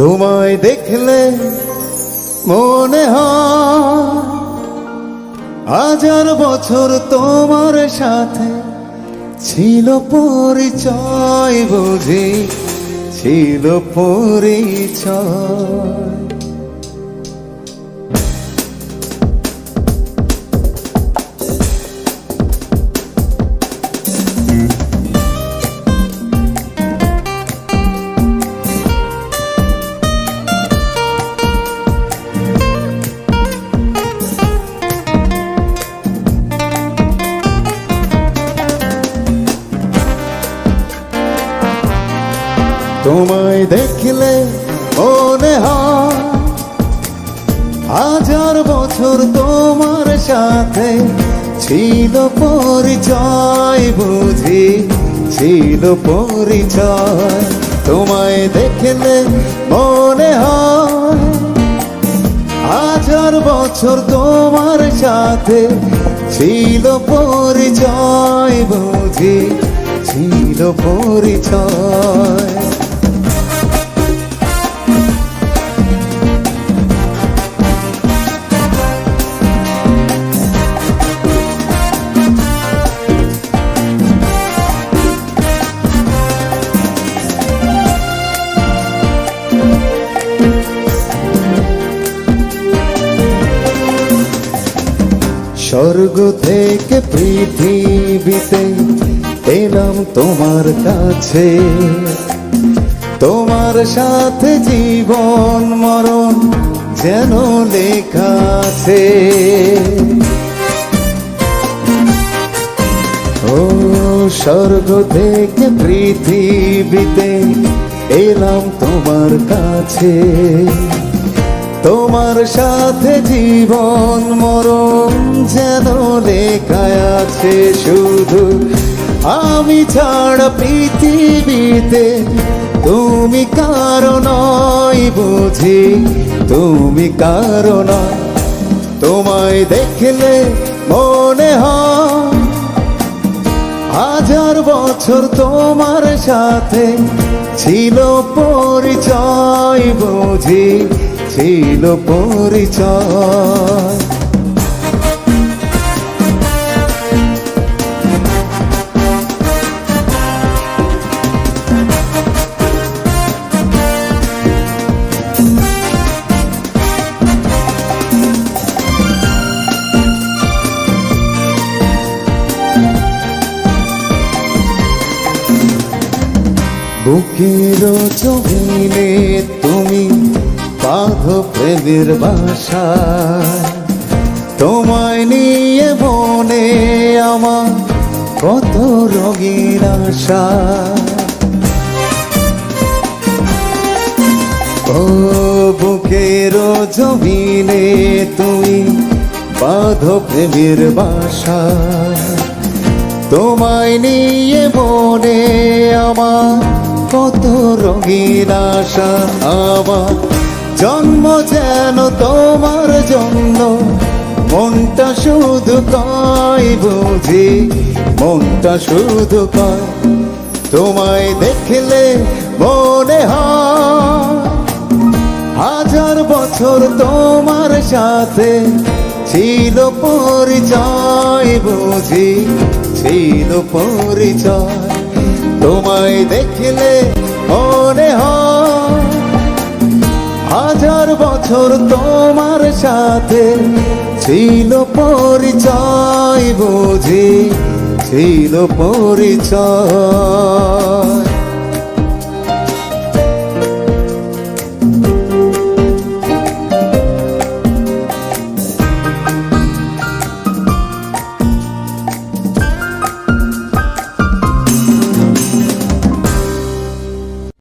তোমায় দেখলে মনে হয় হাজার বছর তোমার সাথে ছিল পরিচয়, বুঝি ছিল পরিচয়। তোমায় দেখলে মনে হয় হাজার বছর তোমার সাথে ছিল পরিচয়, বুঝি ছিল পরিচয়। তোমায় দেখলে মনে হয় হাজার বছর তোমার সাথে ছিল পরিচয়, বুঝি ছিল পরিচয়। স্বর্গ থেকে পৃথিবীতে এলাম তোমার কাছে, তোমার সাথে জীবন মরণ যেন লেখা আছে। ও স্বর্গ থেকে পৃথিবীতে এলাম তোমার কাছে, তোমার সাথে জীবন মরণ যেন লেখা আছে। শুধু আমি ছাড়া পৃথিবীতে তুমি কারো নয়, বুঝি তুমি কারো নয়। তোমায় দেখলে মনে হয় হাজার বছর তোমার সাথে ছিল পরিচয়, বুঝি ছিল পরিচয়। বুকের জমিনে তুমি বাঁধো প্রেমের বাসা, তোমায় নিয়ে মনে আমার কত রঙিন আশা। ও বুকের জমিনে তুমি বাঁধো প্রেমের বাসা, তোমায় নিয়ে মনে আমার কত রঙিন আশা। আমার জন্ম যেন তোমার জন্য, মনটা শুধু কয়, বুঝি মনটা শুধু কয়। তোমায় দেখলে মনে হয় হাজার বছর তোমার সাথে ছিল পরিচয়, বুঝি ছিল পরিচয়। তোমায় দেখলে মনে হয় হাজার বছর তোমার সাথে ছিল পরিচয়, বুঝি ছিল পরিচয়।